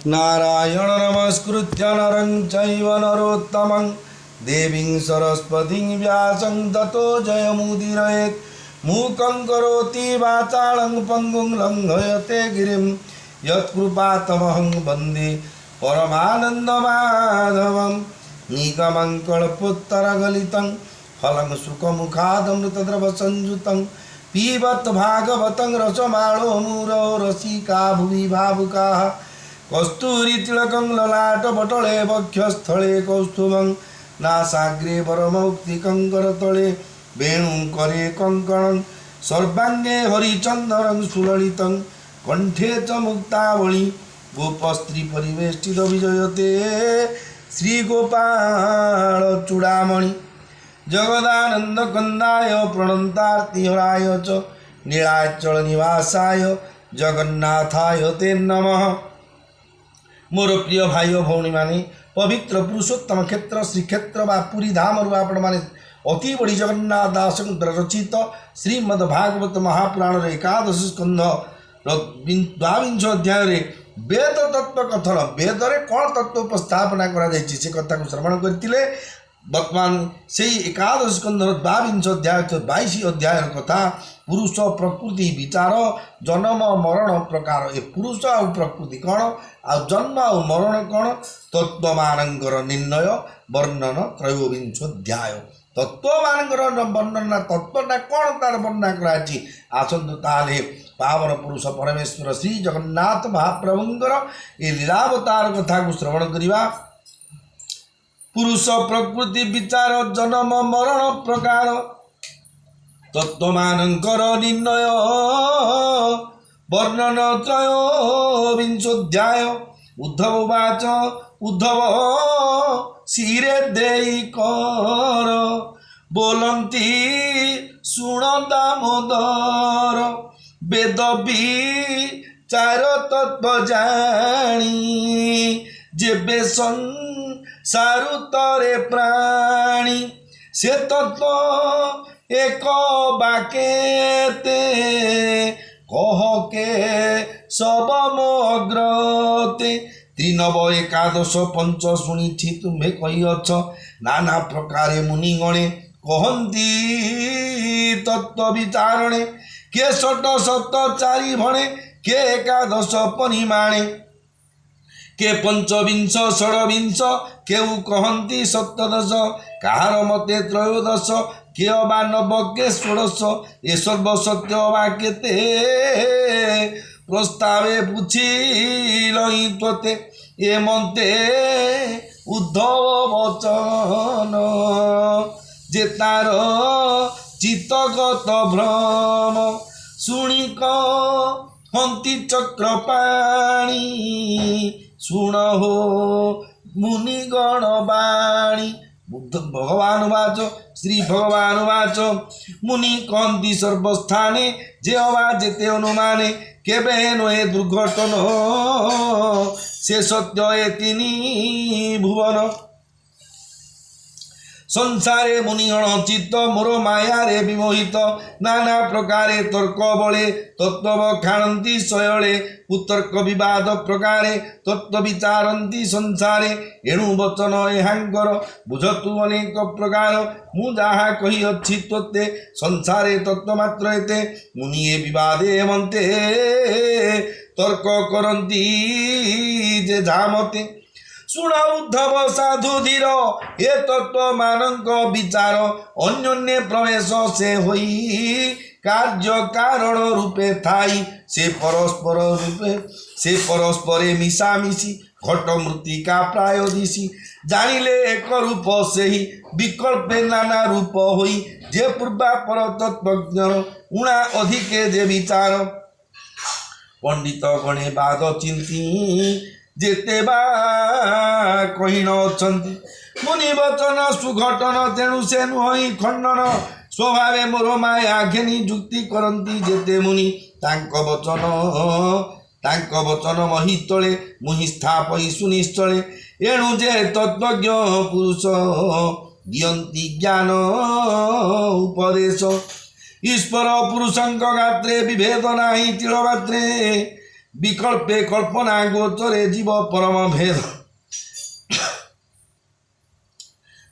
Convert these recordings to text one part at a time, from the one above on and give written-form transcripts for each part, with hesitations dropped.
नारायण नमस्कृत्य नरं चैव नरोत्तमं देवीं सरस्वतीं व्यासं ततो जयमुदीरयेत् मूकं करोति वाचालं पङ्गुं लङ्घयते गिरिं यत्कृपातमहं वन्दे परमानन्दमाधवं निगमं कल्पोत्तरगलितं फलं सुखमुखादमृतद्रवसंयुतं पिबत भागवतं रसमाणो मुरौ रसिका भुवि भावुकाः कस्तूरितिलकं ललाटपटले वक्षस्थले कौस्तुभं नासाग्रे परमौक्तिकं करतले वेणुं करे कङ्कणं सर्वाङ्गे हरिचन्दनं सुललितं कण्ठे च मुक्तावळी गोपस्त्री परिवेष्टित विजयते श्रीगोपालचूडामणि जगदानन्दकन्दाय प्रणन्तार्तिहराय च नीलाचलनिवासाय जगन्नाथाय ते नमः। मोर प्रिय भाई और भौणी माने पवित्र पुरुषोत्तम क्षेत्र श्रीक्षेत्र व पुरी धाम आपण माने अति बड़ी जगन्नाथ दास रचित श्रीमद्भागवत महापुराण एकादश स्कंध द्वाविंश अध्याय वेद तत्व कथन वेद रे कौन तत्व उपस्थापना करा से कथा को श्रवण करते वर्तमान से एकादश स्कंधर द्वाविंश अध्याय 22 अध्याय कथा पुरुष प्रकृति विचार जन्म मरण प्रकार ए पुरुष आ प्रकृति कौन आ जन्म आ मरण कौन तत्वमानंकर निर्णय वर्णन त्रयोविंश अध्याय तत्वमानंकर वर्णना तत्वटा कौन तार वर्णना कराची आसंतु ताले पावन पुरुष परमेश्वर श्री जगन्नाथ महाप्रभुंकर ए लीलावतार कथा को श्रवण करिवा। पुरुष प्रकृति विचार जन्म मरण प्रकार तत्वमानंकर निर्णय वर्णन त्रयोविंशोऽध्याय उद्धव उवाच उद्धव शिरे देई कर बोलंती शुण दामोदर वेद विचार तत्व जानी जेबे सारुतरे प्राणी से तत्व एक बाकेते कह के सब मोग्रते त्रिनव एकादश पंच शुणी तुम्हें कही अछ नाना प्रकार मुनिगणे कहती तत्व विचारणे के षट सप्त चारि भणे के एकादश परिमाणे के पंचविंश षड्विंश केउ कहती सप्तदश कहार मते त्रयोदश के अबा नव के षोडश ए सर्वसत्य वा केते प्रस्तावे पुछिलहि त्वते ए मन्ते उद्धव वचन जे तार चित्तगत भ्रम शुणी कहती चक्रपाणी शुण हो मुनिगण बाणी बुद्ध भगवान वाच श्री भगवान वाच मुनि कहती सर्वस्थाने जे अवा जेते अनुमाने केबे नहे दुर्घटन से सत्य ए तिनी भुवन संसारे मुनिगण चित्त मोर माया रे विमोहित नाना प्रकारे तर्क बले तत्व खाणती शयले कुतर्क विवाद प्रकारे तत्व विचारती संसारे एणु वचन एहांकर बुझतु अनेक प्रकार मु जहा कही अच्छी तोते संसारे तत्व मात्र एते मुनि ए विवादे मन्ते तर्क करती जे धामते शुण उद्धव साधु धीर ए तत्व मानक विचार अन्योन्य प्रवेश से होई कार्य कारण रूपे थाई से परस्परे मिशामिशी घट मृत्तिका प्राय दिशी जानिले एक रूप से ही विकल्पे नाना रूप होई जे पूर्वा पर तत्वज्ञ उणा अधिके जे विचार पंडित गणे बाद चिंती जेते बा कहीन अछंती मुनि वचन सुघटन तेणु से नुहई खंडन स्वभावे मोर माया घेनी जुक्ति करती जेते मुनि तांक वचन महितले मुहि स्थापई सुनिश्चले एणु जे तत्वज्ञ पुरुष दियंती ज्ञान उपदेश ईश्वर पुरुषंक गात्रे विभेद नाही तिलमात्रे विकल्पे कल्पना गोचरे जीव परम भेद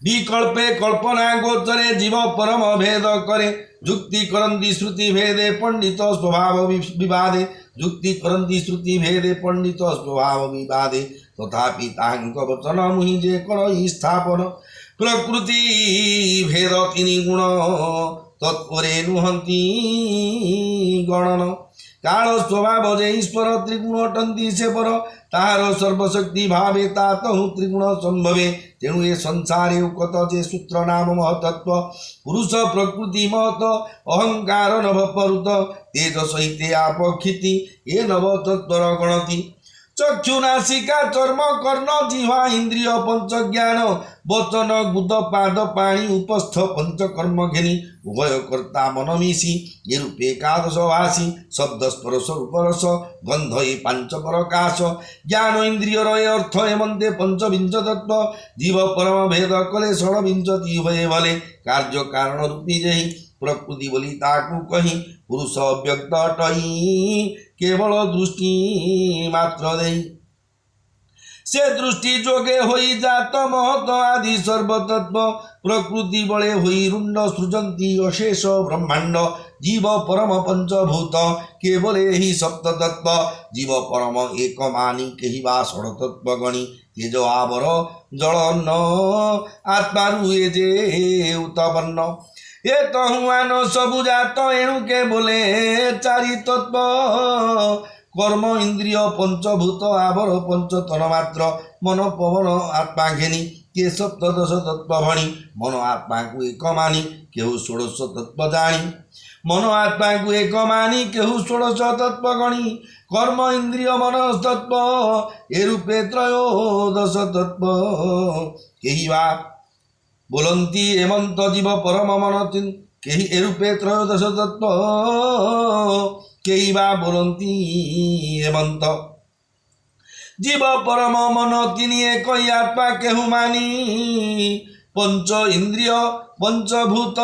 विकल्पे कल्पना गोचरे जीव परम भेद करे जुक्ति करन्ति श्रुति भेदे पंडित स्वभाव विवादे जुक्ति करन्ति श्रुति भेदे पंडित स्वभाव विवादे तथापि तांक वचन मुहि जे करई स्थापन प्रकृति भेद तिनि गुण तत्परे नुहन्ति गणन काल स्वभाव जे ईश्वर त्रिगुण अटंती से पर ताहार सर्वशक्ति भावे तातहु त्रिगुण संभवे तेणु ये संसारे उकत जे सूत्र नाम महतत्व पुरुष प्रकृति महत अहंकार नभ परुत तेज सहिते आपक्षिति ये नव तत्वर गणति चक्षु नासिका चर्म कर्ण जिह्वा इंद्रिय पंच ज्ञान वचन गुद पाद पाणी उपस्थ पंच कर्म घेनी उभय कर्ता मन मिशी ये रूपे एकादश भाषी शब्द स्पर्श रूपरस गंध ये पांच प्रकाश ज्ञान इंद्रिय रय अर्थ हेमंते पंचविंश तत्व जीव परम भेद कले षड्विंशति भये भले कार्य कारण रूपी जही प्रकृति बोली ताकू कही पुरुष अव्यक्त अटई केवल दृष्टि मात्र देई से दृष्टि जोगे होई जात महत आदि सर्वतत्व प्रकृति बले होई रुंड सृजंती अशेष ब्रह्मांड जीव परम पंचभूत केवल ही सप्त तत्व जीव परम एक मानी केही बा षड तत्व गणी तेज आवर जल अन्न आत्मा रुए जे उत्पन्न ये तहुआन सबु जात एणु के बोले चारि तत्व कर्म इंद्रिय पंचभूत आवर पंचतन मात्र मन पवन आत्मा घेनी के सप्तदश तत्व भणी मन आत्मा को एक मानी केहू षोडश तत्व जानी मन आत्मा को एक मानी केहू षोडश तत्व गणी कर्म इंद्रिय मन तत्व ए रूपे त्रयोदश तत्व केही बा बोलंती हेमंत जीव परम मन केही ए रूपे त्रयोदश तत्व केही बा बोलंती हेमंत जीव परम मन तिनि एक आत्मा केहू मानी पंच इंद्रिय पंचभूत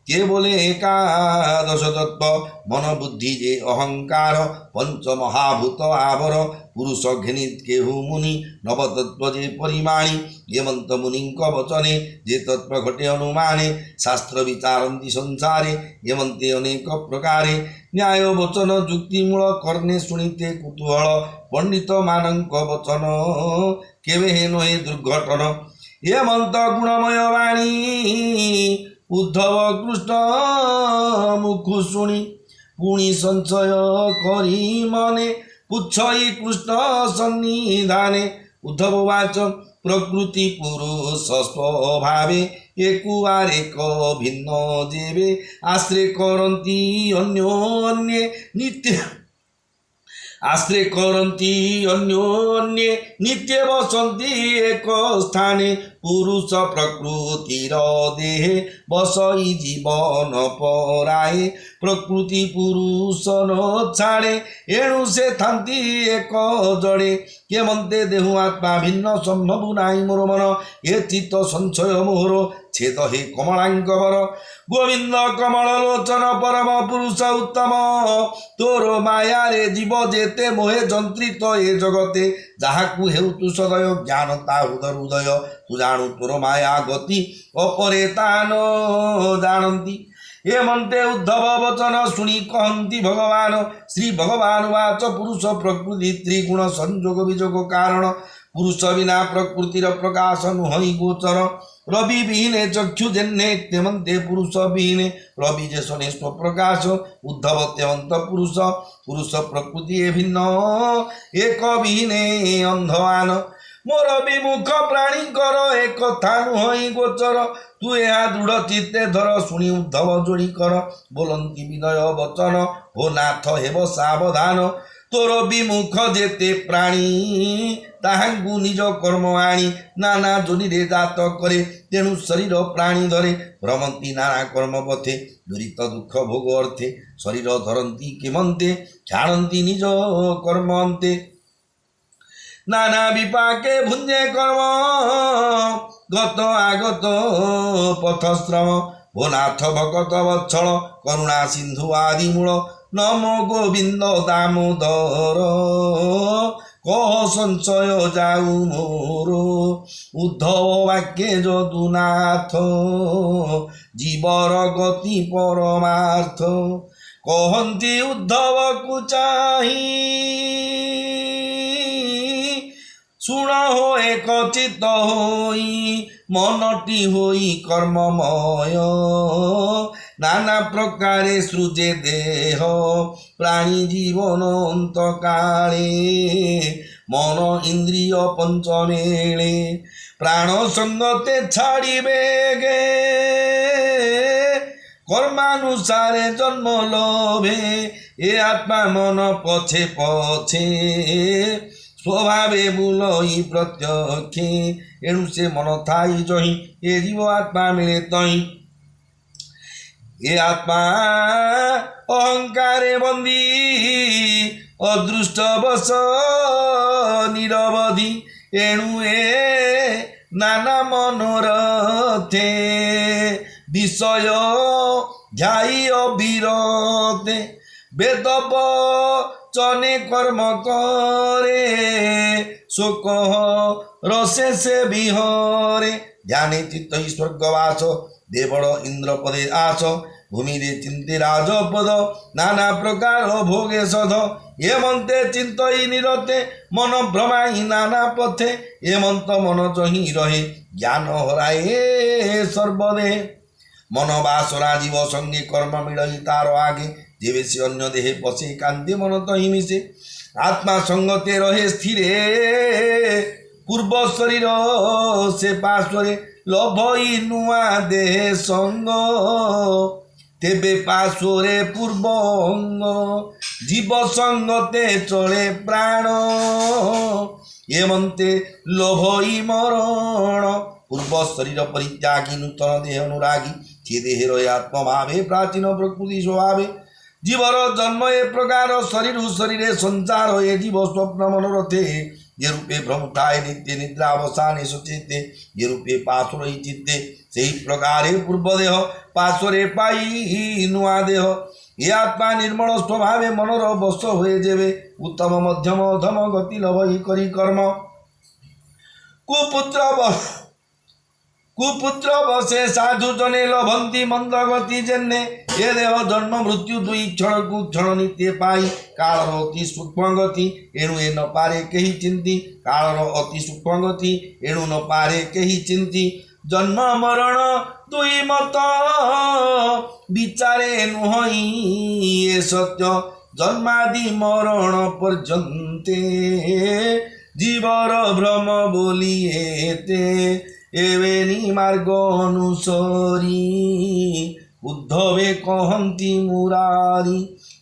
के बोले एकादश तत्व मन बुद्धि जे अहंकार पंच महाभूत आवर पुरुष घेनित केहू मुनि नवतत्व जे परिमाणी हेमंत मुनि वचने जे तत्व घटे अनुमाने शास्त्र विचारती संसारे हेमंते अनेक प्रकारे न्याय वचन जुक्तिमूल कर्णे शुणिते कुतूहल पंडित मानक वचन केवे हेनो हे दुर्घटन हेमंत गुणमय वाणी उद्धव कृष्ण मुखु शुणी पुणी संशय करी मने पुछई कृष्ण सन्निधाने उद्धव वाच प्रकृति पुरुष स्वभावे एकुआर एक भिन्न जेवे आश्रय करती अन्योन्ये नित्य आश्रय करती अन्योन्ये नित्य बसंती एक स्थाने पुरुष प्रकृतिर देहे बसई जीवन पराए प्रकृति पुरुष न छाड़े एणु से थांती एक जड़े के मनते देहु आत्मा भिन्न संभव नाई मोर मन ए चित्त संशय मोहर छेद हे कमलांक वर गोविंद कमल लोचन परम पुरुष उत्तम तोर माया रे जीव जेते मोहे जंत्रित ए जगते जाहाकु हेउ तु सदय ज्ञान ता हृदय हृदय तु जाणु तोर माया गति अपरे तान जानती हे मनते उद्धव वचन शुणी कहती भगवान श्री भगवान वाच पुरुष प्रकृति त्रिगुण संयोग विजोग कारण पुरुष बिना प्रकृतिर प्रकाश नुहई गोचर रवि विहीने चक्षु जेन्ने तेमंते पुरुष विहीने रवि जेसने स्वप्रकाश उद्धव तेमंत पुरुष पुरुष प्रकृति भिन्न एक विहीने अंधवान मोर विमुख प्राणी कर एक कथा नुहई गोचर तू यहाँ दृढ़ चित्ते धर शुणी उद्धव जोड़ी कर बोलंती विनय वचन हो नाथ हेब सावधान तोर विमुख जेते प्राणी ताहांकु निज कर्म आनी नाना जोनि रे जात करे तेणु शरीर प्राणी धरे भ्रमंती नाना कर्म पथे दुरित दुख भोग अर्थे शरीर धरती किमंते छाड़ती निज कर्म अंते नाना विपाके भुंजे कर्म गत आगत पथश्रम भो नाथ भगत वत्सल करुणा सिंधु आदि मूल নমো গোবিন্দ দামোদর কহ সঞ্চয় যাউ মোর উদ্ধব বাক্যে যদুনাথ জীবর গতি পরমার্থ কহନ୍ତି উদ্ধবକୁ চাহি শুণ হয়ে কচিত হই মনটি হই কর্মময় নানা প্রকারে সৃজে দেহ প্রাণী জীবন অন্তকালে মন ইন্দ্রিয় পঞ্চমেলে প্রাণ সঙ্গতে ছাড়িবে গে কর্মানুসারে জন্ম লোভে এ আত্মা মন পছে পছে স্বভাবে বুলই প্রত্যক্ষে এণু সে মন থাই জহি এ জীব আত্মা মিলে তহি এ আত্মা অহংকারে বন্দী অদৃষ্ট বশ নিরবধি এণু এ নানা মনোরথে বিষয় ধ্যায়ী অবিরতে বেদ বচনে কর্ম করে শোক রসে সে বিহরে ধ্যানে চিত্ত স্বর্গবাস দেবড় ইন্দ্রপদে আস ভূমিরে চিন্তে রাজপদ নানা প্রকার ভোগে সধ এমন্তে চিন্তই নিরতে মন ভ্রমাই নানা পথে এমন্ত মন জহি রহে জ্ঞান হরায়ে সর্বদে মন বাসনা জীব সঙ্গে কর্ম মিলই তার আগে যেবে সে অন্য দেহে বসে কান্তি মন তহি মিশে আত্মা সঙ্গতে রহে স্থিরে পূর্ব শরীর সে পাশরে লভই নুয়া দেহে সঙ্গ তেবে পাশরে পূর্ব অঙ্গ জীব সঙ্গতে চলে প্রাণ এমন্তে লোভই মরণ পূর্ব শরীর পরিত্যাগী নূতন দেহ অনুরাগী সে দেহে রয়ে আত্মভাবে প্রাচীন প্রকৃতি স্বভাবে জীবর জন্ম এ প্রকার শরীর শরীরে সঞ্চার হয়ে জীব স্বপ্ন মনোরথে যে রূপে ভ্রমঠায় নিত্যে নিদ্রা অবসানে সচেতে যে রূপে পাশরই চিত্তে সেই প্রকারে পূর্বদেহ পাশরে পাই নূয়া দেহ এ আত্মা নির্মল স্বভাবে মনর বশ হয়ে যাবে উত্তম মধ্যম অধম গতি লভই করি কর্ম কুপুত্র বসে সাধু জনে লভন্তি মন্দ গতি জেনে এ দেহ জন্ম মৃত্যু দুই ক্ষণকু ক্ষণ নিতে পাই কাଳର অতি সূক্ষ্ম গতি এণু এ ন পারে কেহি চিন্তি কাଳର অতি সূক্ষ্ম গতি এণু ন পারে কেহি চিন্তি জন্ম মরণ দুই মত বিচারে নুহই এ সত্য জন্মাদি মরণ পর্যন্তে জীবর ভ্রম বলিয়েতে এবেনি মার্গ অনুসরি উদ্ধবে কহନ୍ତି মুরারি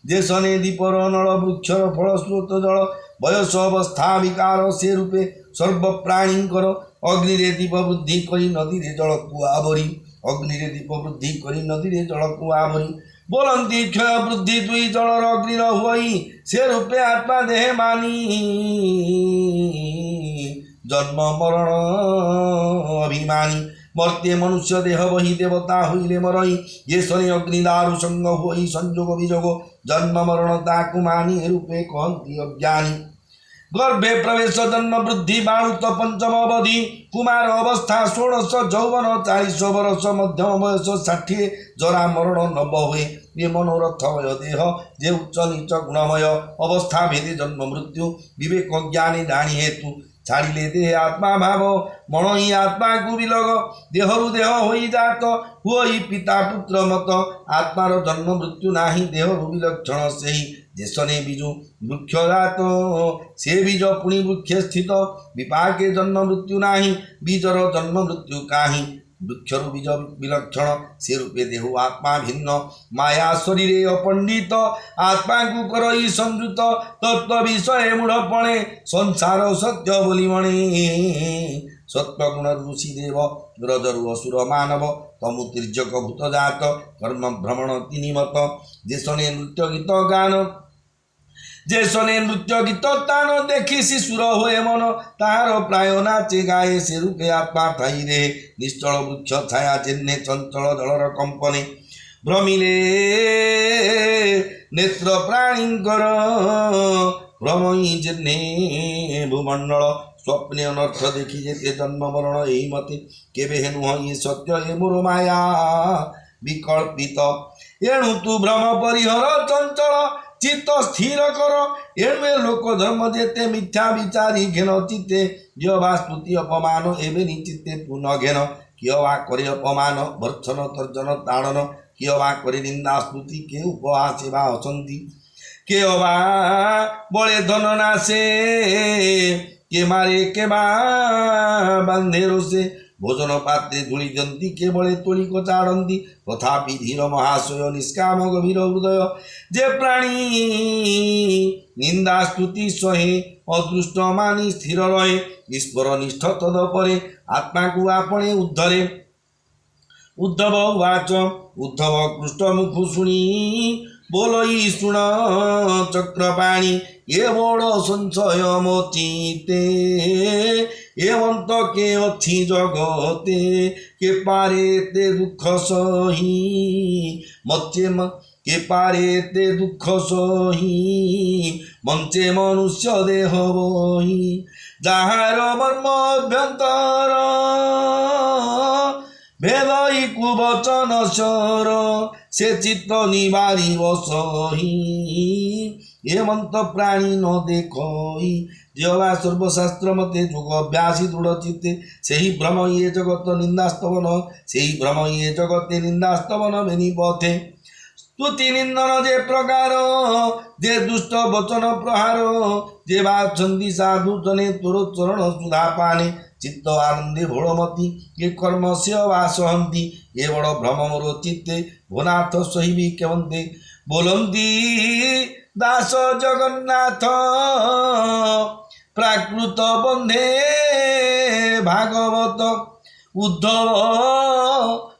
দেশনে দীপর নল বৃক্ষর ফল স্রোত জল বয়স অবস্থা বিকার সে রূপে সর্বপ্রাণীঙ্কর অগ্নিরে দীপ বৃদ্ধি করি নদীরে জলকু আবরি অগ্নিরে দীপ বৃদ্ধি করি নদীরে জলকু আবরি বলন্তি ক্ষয় বৃদ্ধি দুই জলর অগ্নির হই সে রূপে আত্মা দেহে মানি জন্ম মরণ অভিমানী মর্তে মনুষ্য দেহ বহি দেবতা হইলে মরই যে শনি অগ্নি দারু সঙ্গ হই সংযোগ বিযোগ জন্ম মরণ তাকু মানি রূপে কহନ୍ତି অজ্ঞানী গর্ভে প্রবেশ জন্ম বৃদ্ধি বাণুত পঞ্চম অবধি কুমার অবস্থা 16 যৌবন 40 বরষ মধ্যম বয়স 60 জরা মরণ নব হয়ে এ মনোরথ দেহ যে উচ্চ নিচ গুণময় অবস্থা ভেদে জন্ম মৃত্যু বিবেক জ্ঞানী জানি হেতু ছাড়িলে দেহে আত্মা ভাব মনই আত্মাকু বিলগ দেহরু দেহ হই জাত হুই পিতা পুত্র মত আত্মার জন্ম মৃত্যু নাহি দেহরু বিলক্ষণ সেই যেসনে বিজু বৃক্ষ জাত সে বীজ পুনি বৃক্ষে স্থিত বিপাকে জন্ম মৃত্যু নাহি বীজর জন্ম মৃত্যু কাহি বৃক্ষর বীজ বিলক্ষণ সে রূপে দেহ আত্মা ভিন্ন মায়া শরীরে অপণ্ডিত আত্মাকু করই সংযুত তত্ত্ব বিষয়ে মূঢ়পণে সংসার সত্য বলি মণে সত্যগুণ ঋষি দেব রজরু অসুর মানব তমু তির্যক ভূত জাত কর্ম ভ্রমণ তিনি মত যেসনে নৃত্য গীত গান যে শোনে নৃত্য গীত তান দেখি শিশুর হয়ে মন তাহার প্রায় নাচে গায়ে সে রূপে আত্মা থাই রে নিশ্চল বৃক্ষ ছায়া চেন্নে চঞ্চল জলর কম্পনে ভ্রমিলে নেত্র প্রাণীঙ্কর ভ্রমই জেনে ভূমণ্ডল স্বপ্নে অনর্থ দেখি যেতে জন্ম মরণ এই মতে কেবে হেনু হই সত্য এ মোর মায়া বিকল্পিত এণু তু ভ্রম পরিহর চঞ্চল চিত্ত স্থির কর এণু এ লোক ধর্ম যেতে মিথ্যা বিচারি ঘেন চিত্তে জিয় বা স্তুতি অপমান এবে নিচিত্তে পুনঃ ঘেন কিয় বা করে অপমান ভর্ৎসন তর্জন তাড়ন কিয় বা করে নিন্দা স্তুতি কে উপহাসে বা হসন্তি কেউ বা বলে ধন নাশে কে মারে কে বা বান্ধে রোষে ভোজন পাত্রে ধুলি জন্তি কে বলে তলিক চাড়ন্তি তথাপি ধীর মহাশয় নিষ্কাম গভীর হৃদয় যে প্রাণী নিন্দা স্তুতি সহে অদৃষ্ট মানি স্থির রহে ঈশ্বর নিষ্ঠ তদপরে আত্মাকু আপনে উদ্ধরে উদ্ধব উচ উদ্ধব কৃষ্ট মুখ শুনি বলই শুণ চক্রপাণী এ বড় সঞ্চয় মচিতে এমন্ত কে অছি জগতে কে পারে তে দুঃখ সহি মঞ্চে কে পারে তে দুঃখ সহি মঞ্চে মনুষ্য দেহ বহি যাহার মর্ম অভ্যন্তর ভেদই কুবচন স্বর সে চিত্ত নিবারিব সহি এমন্ত প্রাণী ন দেখই যেবা সর্বশাস্ত্র মতে যোগ অভ্যাসী দৃঢ় চিত্তে সেই ভ্রম ইয়ে জগত নিন্দাস্তবন সেই ভ্রম ইয়ে জগতে নিন্দাস্তবন বেনি পথে স্তুতি নিন্দন যে প্রকার যে দুষ্ট বচন প্রহার যে বাছন্তি সাধু জনে তোর চরণ সুধা পানে চিত্ত আনন্দে ভোড়মতি কে কর্ম সে বাসহন্তি এ বড় ভ্রম মোর চিত্তে ভুনাথ সহিবি কেমন্তে বলন্তি দাস জগন্নাথ প্রাকৃত বন্ধে ভাগবত উদ্ধব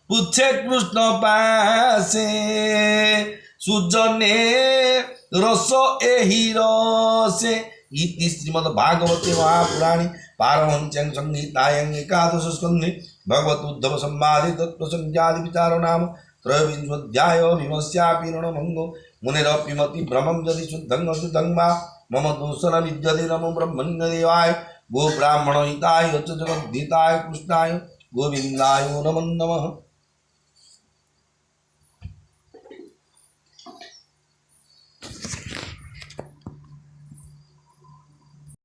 পুচ্ছে কৃষ্ণ পাশে সুজনে রস এহি রসে ইতি শ্রীমদ ভাগবতে মহাপুরাণে पारमहंस्यां संहितायां एकादश स्कन्धे भगवत उद्धव संवादे तत्व संख्यादि विचार नाम त्रयोविंशोऽध्याय भीमस्यापि रणभंगो मुनिरपिमति भ्रमं यदि शुद्धं अशुद्धं वा मम दोषन विद्यते नमो ब्रह्मण्यदेवाय गो ब्राह्मण हिताय च जगद्धिताय कृष्णाय गोविन्दाय नमो नमः।